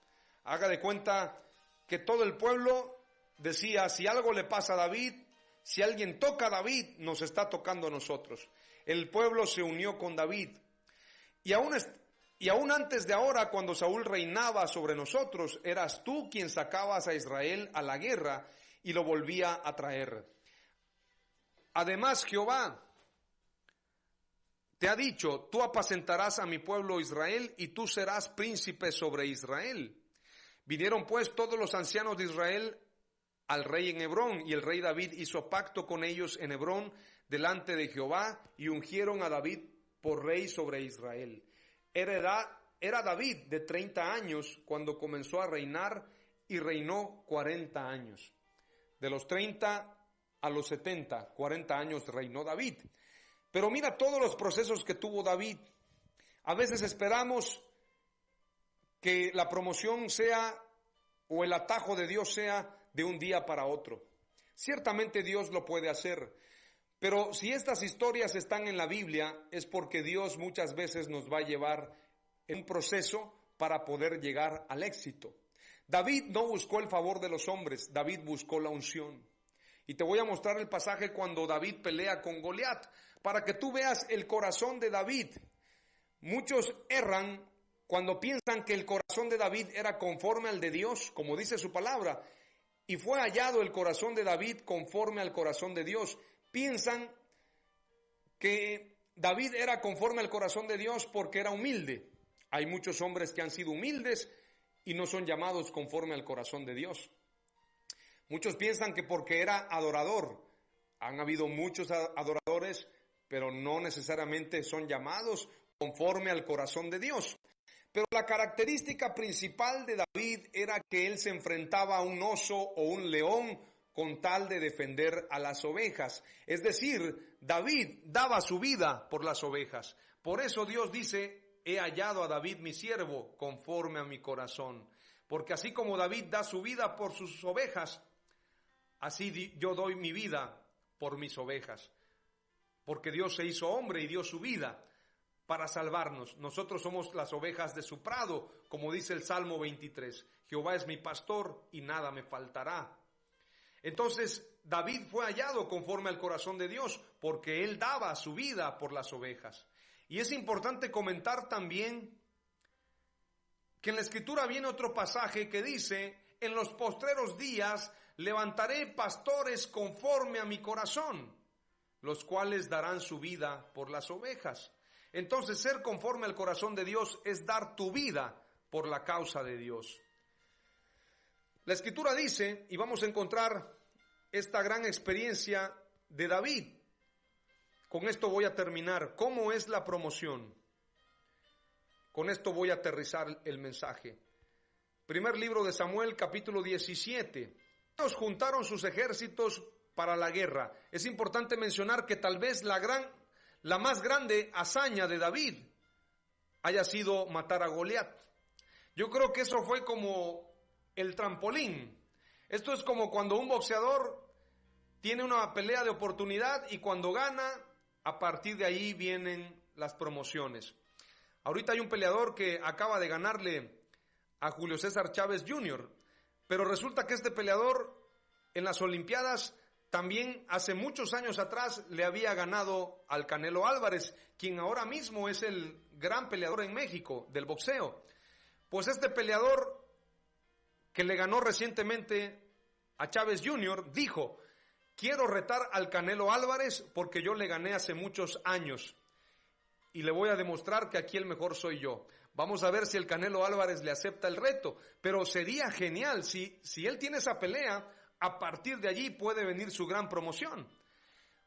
Haga de cuenta que todo el pueblo decía, si algo le pasa a David, si alguien toca a David, nos está tocando a nosotros. El pueblo se unió con David. Y aún antes de ahora, cuando Saúl reinaba sobre nosotros, eras tú quien sacabas a Israel a la guerra y lo volvía a traer. Además, Jehová te ha dicho, tú apacentarás a mi pueblo Israel y tú serás príncipe sobre Israel. Vinieron pues todos los ancianos de Israel al rey en Hebrón, y el rey David hizo pacto con ellos en Hebrón delante de Jehová, y ungieron a David por rey sobre Israel. Era David de 30 años cuando comenzó a reinar, y reinó 40 años. De los 30 a los 70, 40 años reinó David. Pero mira todos los procesos que tuvo David. A veces esperamos que la promoción sea, o el atajo de Dios sea de un día para otro. Ciertamente Dios lo puede hacer, pero si estas historias están en la Biblia es porque Dios muchas veces nos va a llevar en un proceso para poder llegar al éxito. David no buscó el favor de los hombres, David buscó la unción. Y te voy a mostrar el pasaje cuando David pelea con Goliat, para que tú veas el corazón de David. Muchos erran cuando piensan que el corazón de David era conforme al de Dios, como dice su palabra, y fue hallado el corazón de David conforme al corazón de Dios. Piensan que David era conforme al corazón de Dios porque era humilde. Hay muchos hombres que han sido humildes y no son llamados conforme al corazón de Dios. Muchos piensan que porque era adorador. Han habido muchos adoradores, pero no necesariamente son llamados conforme al corazón de Dios. Pero la característica principal de David era que él se enfrentaba a un oso o un león con tal de defender a las ovejas. Es decir, David daba su vida por las ovejas. Por eso Dios dice, he hallado a David mi siervo conforme a mi corazón. Porque así como David da su vida por sus ovejas, así yo doy mi vida por mis ovejas. Porque Dios se hizo hombre y dio su vida para salvarnos. Nosotros somos las ovejas de su prado, como dice el Salmo 23. Jehová es mi pastor y nada me faltará. Entonces, David fue hallado conforme al corazón de Dios, porque él daba su vida por las ovejas. Y es importante comentar también que en la Escritura viene otro pasaje que dice, en los postreros días levantaré pastores conforme a mi corazón, los cuales darán su vida por las ovejas. Entonces, ser conforme al corazón de Dios es dar tu vida por la causa de Dios. La Escritura dice, y vamos a encontrar esta gran experiencia de David. Con esto voy a terminar. ¿Cómo es la promoción? Con esto voy a aterrizar el mensaje. Primer libro de Samuel, capítulo 17. Ellos juntaron sus ejércitos para la guerra. Es importante mencionar que tal vez la más grande hazaña de David haya sido matar a Goliat. Yo creo que eso fue como el trampolín. Esto es como cuando un boxeador tiene una pelea de oportunidad y cuando gana, a partir de ahí vienen las promociones. Ahorita hay un peleador que acaba de ganarle a Julio César Chávez Jr., pero resulta que este peleador en las Olimpiadas también hace muchos años atrás le había ganado al Canelo Álvarez, quien ahora mismo es el gran peleador en México del boxeo. Pues este peleador que le ganó recientemente a Chávez Jr. dijo, quiero retar al Canelo Álvarez porque yo le gané hace muchos años y le voy a demostrar que aquí el mejor soy yo. Vamos a ver si el Canelo Álvarez le acepta el reto, pero sería genial si él tiene esa pelea, a partir de allí puede venir su gran promoción.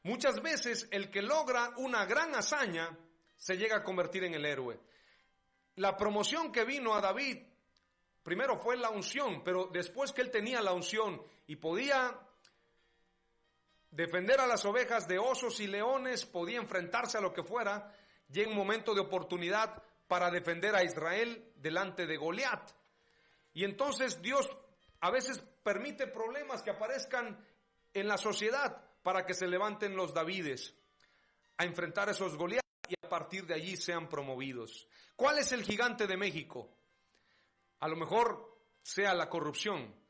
Muchas veces el que logra una gran hazaña se llega a convertir en el héroe. La promoción que vino a David, primero fue la unción, pero después que él tenía la unción y podía defender a las ovejas de osos y leones, podía enfrentarse a lo que fuera, llega un momento de oportunidad para defender a Israel delante de Goliat. Y entonces Dios a veces permite problemas que aparezcan en la sociedad para que se levanten los Davides a enfrentar a esos Goliat y a partir de allí sean promovidos. ¿Cuál es el gigante de México? A lo mejor sea la corrupción.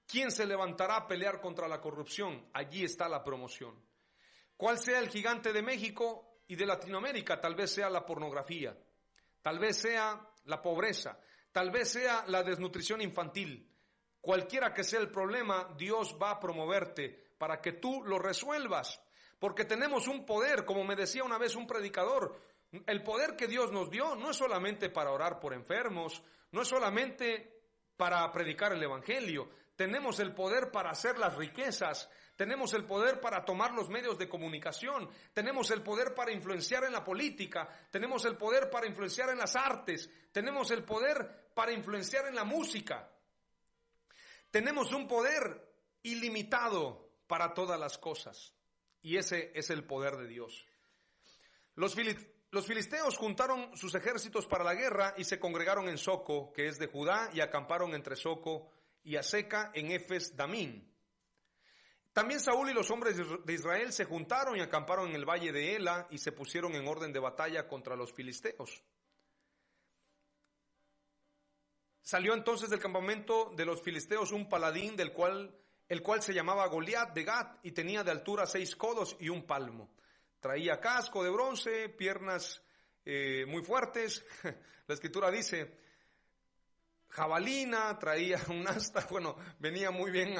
¿Quién se levantará a pelear contra la corrupción? Allí está la promoción. ¿Cuál sea el gigante de México y de Latinoamérica? Tal vez sea la pornografía, tal vez sea la pobreza, tal vez sea la desnutrición infantil. Cualquiera que sea el problema, Dios va a promoverte para que tú lo resuelvas. Porque tenemos un poder, como me decía una vez un predicador, el poder que Dios nos dio no es solamente para orar por enfermos, no es solamente para predicar el evangelio, tenemos el poder para hacer las riquezas, tenemos el poder para tomar los medios de comunicación, tenemos el poder para influenciar en la política, tenemos el poder para influenciar en las artes, tenemos el poder para influenciar en la música. Tenemos un poder ilimitado para todas las cosas. Y ese es el poder de Dios. Los filisteos juntaron sus ejércitos para la guerra y se congregaron en Soco, que es de Judá, y acamparon entre Soco y Aseca en Efes Damín. También Saúl y los hombres de Israel se juntaron y acamparon en el valle de Ela y se pusieron en orden de batalla contra los filisteos. Salió entonces del campamento de los filisteos un paladín el cual se llamaba Goliat de Gat y tenía de altura 6 codos y un palmo. Traía casco de bronce, piernas muy fuertes. La escritura dice jabalina, traía un asta. Bueno, venía muy bien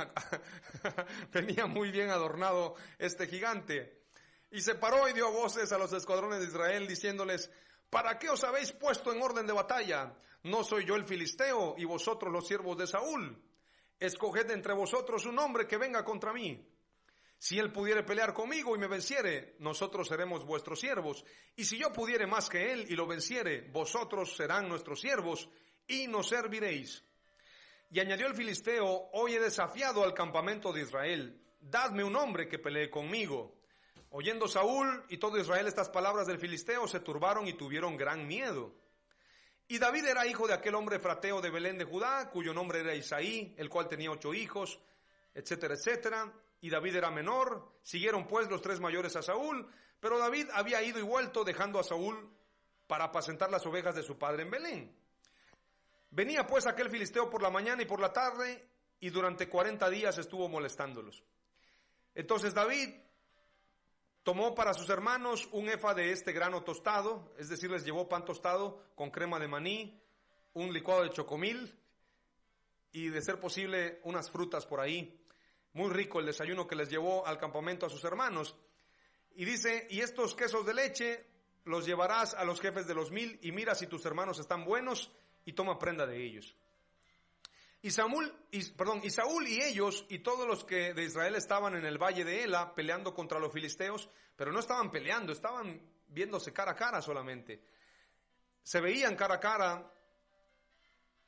adornado este gigante. Y se paró y dio voces a los escuadrones de Israel diciéndoles: ¿para qué os habéis puesto en orden de batalla? ¿No soy yo el filisteo y vosotros los siervos de Saúl? Escoged entre vosotros un hombre que venga contra mí. Si él pudiere pelear conmigo y me venciere, nosotros seremos vuestros siervos. Y si yo pudiere más que él y lo venciere, vosotros serán nuestros siervos y nos serviréis. Y añadió el filisteo: hoy he desafiado al campamento de Israel, dadme un hombre que pelee conmigo. Oyendo Saúl y todo Israel estas palabras del filisteo, se turbaron y tuvieron gran miedo. Y David era hijo de aquel hombre efrateo de Belén de Judá, cuyo nombre era Isaí, el cual tenía 8 hijos, etcétera, etcétera. Y David era menor. Siguieron pues los 3 mayores a Saúl, pero David había ido y vuelto, dejando a Saúl para apacentar las ovejas de su padre en Belén. Venía pues aquel filisteo por la mañana y por la tarde, y durante 40 días estuvo molestándolos. Entonces David tomó para sus hermanos un efa de este grano tostado, es decir, les llevó pan tostado con crema de maní, un licuado de chocomil y, de ser posible, unas frutas por ahí. Muy rico el desayuno que les llevó al campamento a sus hermanos. Y dice: y estos quesos de leche los llevarás a los jefes de los 1000 y mira si tus hermanos están buenos y toma prenda de ellos. Y Saúl y ellos y todos los que de Israel estaban en el valle de Ela peleando contra los filisteos, pero no estaban peleando, estaban viéndose cara a cara solamente. Se veían cara a cara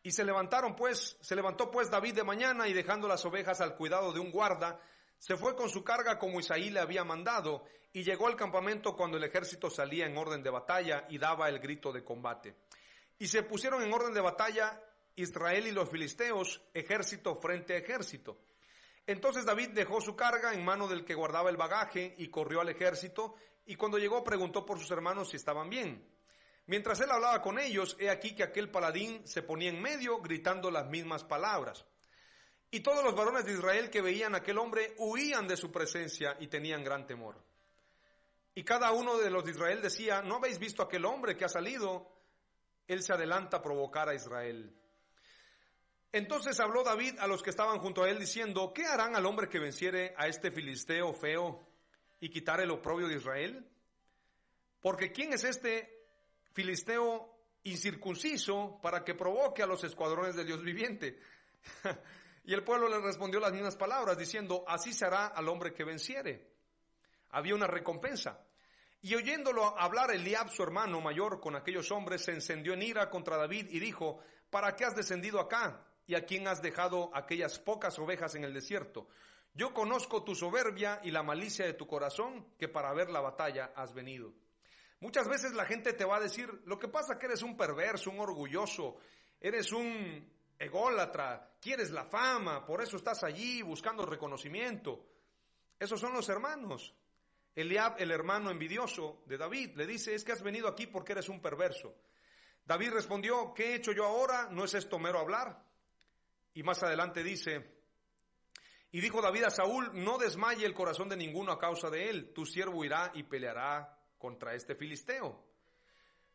y se levantó pues David de mañana y dejando las ovejas al cuidado de un guarda, se fue con su carga como Isaí le había mandado y llegó al campamento cuando el ejército salía en orden de batalla y daba el grito de combate. Y se pusieron en orden de batalla Israel y los filisteos, ejército frente a ejército. Entonces David dejó su carga en mano del que guardaba el bagaje y corrió al ejército, y cuando llegó preguntó por sus hermanos si estaban bien. Mientras él hablaba con ellos, he aquí que aquel paladín se ponía en medio gritando las mismas palabras. Y todos los varones de Israel que veían a aquel hombre huían de su presencia y tenían gran temor. Y cada uno de los de Israel decía: ¿no habéis visto a aquel hombre que ha salido? Él se adelanta a provocar a Israel. Entonces habló David a los que estaban junto a él diciendo, ¿qué harán al hombre que venciere a este filisteo feo y quitare el oprobio de Israel? Porque ¿quién es este filisteo incircunciso para que provoque a los escuadrones de Dios viviente? Y el pueblo le respondió las mismas palabras, diciendo, así se hará al hombre que venciere. Había una recompensa. Y oyéndolo hablar Eliab, su hermano mayor, con aquellos hombres, se encendió en ira contra David y dijo, ¿para qué has descendido acá? ¿Y a quién has dejado aquellas pocas ovejas en el desierto? Yo conozco tu soberbia y la malicia de tu corazón, que para ver la batalla has venido. Muchas veces la gente te va a decir, lo que pasa es que eres un perverso, un orgulloso, eres un ególatra, quieres la fama, por eso estás allí buscando reconocimiento. Esos son los hermanos. Eliab, el hermano envidioso de David, le dice, es que has venido aquí porque eres un perverso. David respondió, ¿qué he hecho yo ahora? ¿No es esto mero hablar? Y más adelante dice, y dijo David a Saúl, no desmaye el corazón de ninguno a causa de él, tu siervo irá y peleará contra este filisteo.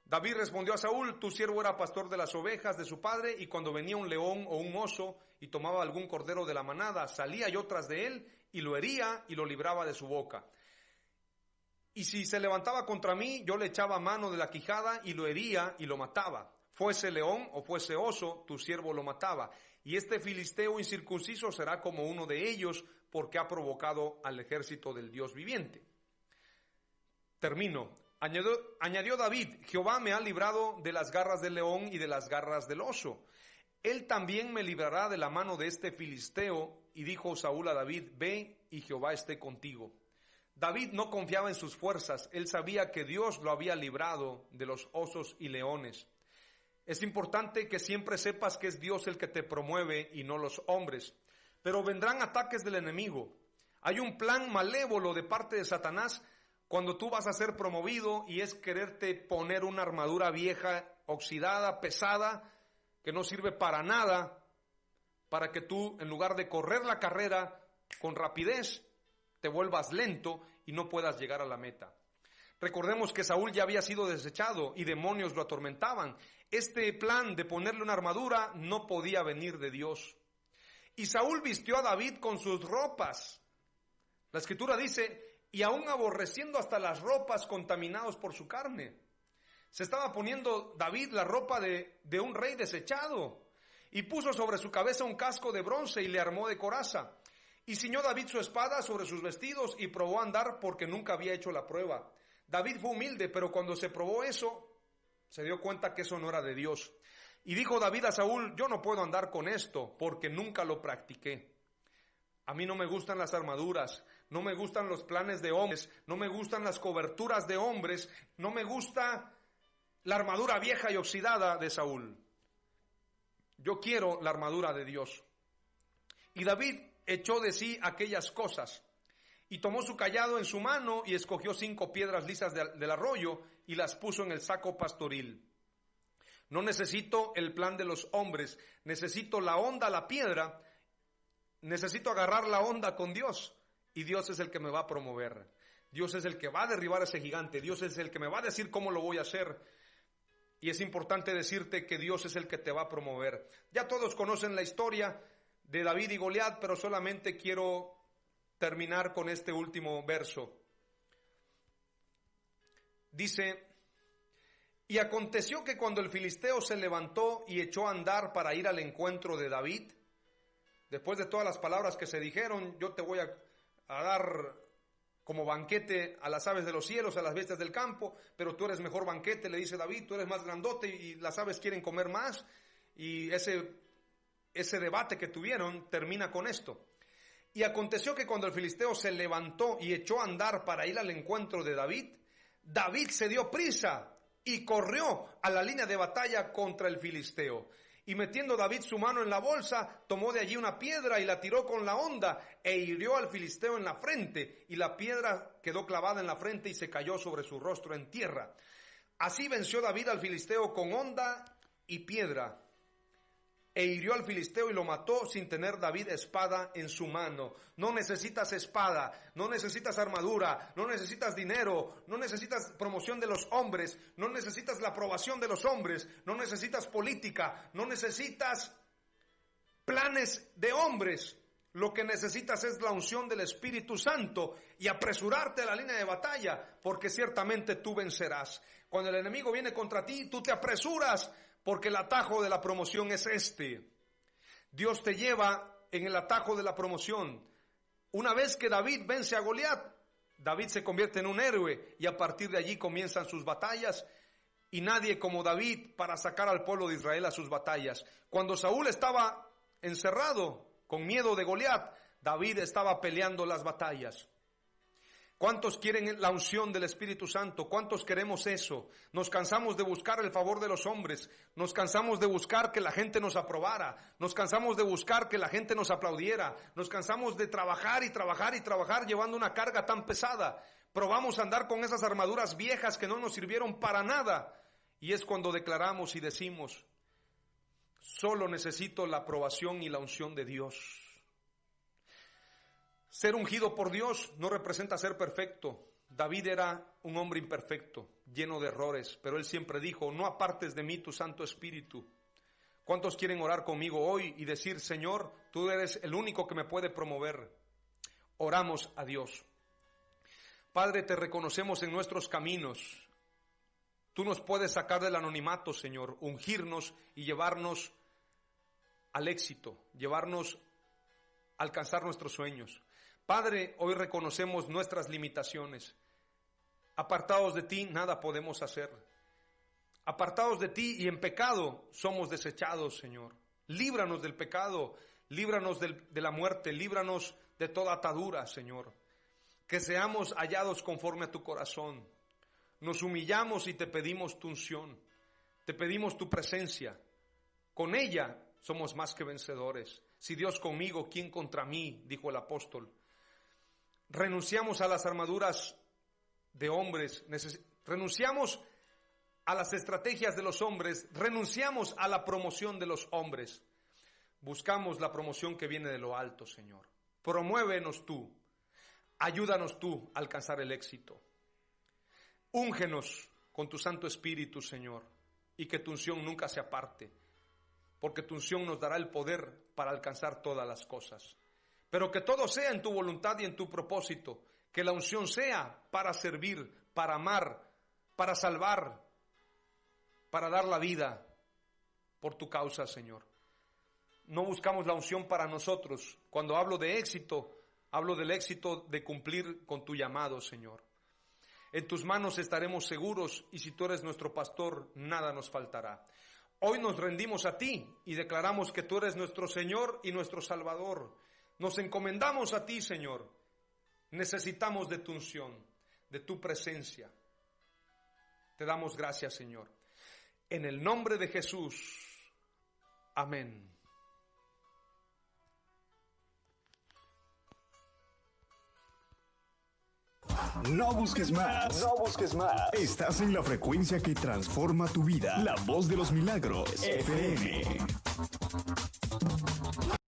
David respondió a Saúl, tu siervo era pastor de las ovejas de su padre, y cuando venía un león o un oso y tomaba algún cordero de la manada, salía yo tras de él y lo hería y lo libraba de su boca. Y si se levantaba contra mí, yo le echaba mano de la quijada y lo hería y lo mataba. Fuese león o fuese oso, tu siervo lo mataba. Y este filisteo incircunciso será como uno de ellos, porque ha provocado al ejército del Dios viviente. Termino. Añadió David, Jehová me ha librado de las garras del león y de las garras del oso. Él también me librará de la mano de este filisteo. Y dijo Saúl a David, ve y Jehová esté contigo. David no confiaba en sus fuerzas, él sabía que Dios lo había librado de los osos y leones. Es importante que siempre sepas que es Dios el que te promueve y no los hombres. Pero vendrán ataques del enemigo. Hay un plan malévolo de parte de Satanás cuando tú vas a ser promovido y es quererte poner una armadura vieja, oxidada, pesada, que no sirve para nada, para que tú, en lugar de correr la carrera con rapidez, te vuelvas lento y no puedas llegar a la meta. Recordemos que Saúl ya había sido desechado y demonios lo atormentaban. Este plan de ponerle una armadura no podía venir de Dios. Y Saúl vistió a David con sus ropas. La escritura dice, y aún aborreciendo hasta las ropas contaminados por su carne. Se estaba poniendo David la ropa de un rey desechado. Y puso sobre su cabeza un casco de bronce y le armó de coraza. Y ciñó David su espada sobre sus vestidos y probó a andar porque nunca había hecho la prueba. David fue humilde, pero cuando se probó eso, se dio cuenta que eso no era de Dios. Y dijo David a Saúl, yo no puedo andar con esto porque nunca lo practiqué. A mí no me gustan las armaduras, no me gustan los planes de hombres, no me gustan las coberturas de hombres, no me gusta la armadura vieja y oxidada de Saúl. Yo quiero la armadura de Dios. Y David echó de sí aquellas cosas, y tomó su cayado en su mano, y escogió 5 piedras lisas del arroyo, y las puso en el saco pastoril. No necesito el plan de los hombres, necesito la onda, la piedra, necesito agarrar la onda con Dios, y Dios es el que me va a promover. Dios es el que va a derribar a ese gigante, Dios es el que me va a decir cómo lo voy a hacer. Y es importante decirte que Dios es el que te va a promover. Ya todos conocen la historia de David y Goliat, pero solamente quiero terminar con este último verso. Dice, y aconteció que cuando el filisteo se levantó y echó a andar para ir al encuentro de David, después de todas las palabras que se dijeron, yo te voy a dar como banquete a las aves de los cielos, a las bestias del campo, pero tú eres mejor banquete, le dice David, tú eres más grandote y las aves quieren comer más, y ese debate que tuvieron termina con esto. Y aconteció que cuando el filisteo se levantó y echó a andar para ir al encuentro de David, David se dio prisa y corrió a la línea de batalla contra el filisteo. Y metiendo David su mano en la bolsa, tomó de allí una piedra y la tiró con la honda e hirió al filisteo en la frente, y la piedra quedó clavada en la frente y se cayó sobre su rostro en tierra. Así venció David al filisteo con honda y piedra, e hirió al filisteo y lo mató sin tener David espada en su mano. No necesitas espada, no necesitas armadura, no necesitas dinero, no necesitas promoción de los hombres, no necesitas la aprobación de los hombres, no necesitas política, no necesitas planes de hombres. Lo que necesitas es la unción del Espíritu Santo y apresurarte a la línea de batalla, porque ciertamente tú vencerás. Cuando el enemigo viene contra ti, tú te apresuras, porque el atajo de la promoción es este. Dios te lleva en el atajo de la promoción. Una vez que David vence a Goliat, David se convierte en un héroe y a partir de allí comienzan sus batallas. Y nadie como David para sacar al pueblo de Israel a sus batallas. Cuando Saúl estaba encerrado con miedo de Goliat, David estaba peleando las batallas. ¿Cuántos quieren la unción del Espíritu Santo? ¿Cuántos queremos eso? Nos cansamos de buscar el favor de los hombres. Nos cansamos de buscar que la gente nos aprobara. Nos cansamos de buscar que la gente nos aplaudiera. Nos cansamos de trabajar y trabajar y trabajar llevando una carga tan pesada. Probamos andar con esas armaduras viejas que no nos sirvieron para nada. Y es cuando declaramos y decimos: solo necesito la aprobación y la unción de Dios. Ser ungido por Dios no representa ser perfecto. David era un hombre imperfecto, lleno de errores, pero él siempre dijo: no apartes de mí tu Santo Espíritu. ¿Cuántos quieren orar conmigo hoy y decir: Señor, tú eres el único que me puede promover? Oramos a Dios. Padre, te reconocemos en nuestros caminos. Tú nos puedes sacar del anonimato, Señor, ungirnos y llevarnos al éxito, llevarnos a alcanzar nuestros sueños. Padre, hoy reconocemos nuestras limitaciones. Apartados de ti, nada podemos hacer. Apartados de ti y en pecado somos desechados, Señor. Líbranos del pecado, líbranos de la muerte, líbranos de toda atadura, Señor. Que seamos hallados conforme a tu corazón. Nos humillamos y te pedimos tu unción. Te pedimos tu presencia. Con ella somos más que vencedores. Si Dios conmigo, ¿quién contra mí?, dijo el apóstol. Renunciamos a las armaduras de hombres, renunciamos a las estrategias de los hombres, renunciamos a la promoción de los hombres. Buscamos la promoción que viene de lo alto, Señor. Promuévenos tú, ayúdanos tú a alcanzar el éxito. Úngenos con tu Santo Espíritu, Señor, y que tu unción nunca se aparte, porque tu unción nos dará el poder para alcanzar todas las cosas. Pero que todo sea en tu voluntad y en tu propósito, que la unción sea para servir, para amar, para salvar, para dar la vida por tu causa, Señor. No buscamos la unción para nosotros. Cuando hablo de éxito, hablo del éxito de cumplir con tu llamado, Señor. En tus manos estaremos seguros y si tú eres nuestro pastor, nada nos faltará. Hoy nos rendimos a ti y declaramos que tú eres nuestro Señor y nuestro Salvador. Nos encomendamos a ti, Señor. Necesitamos de tu unción, de tu presencia. Te damos gracias, Señor. En el nombre de Jesús. Amén. No busques más. No busques más. Estás en la frecuencia que transforma tu vida. La voz de los milagros. FM.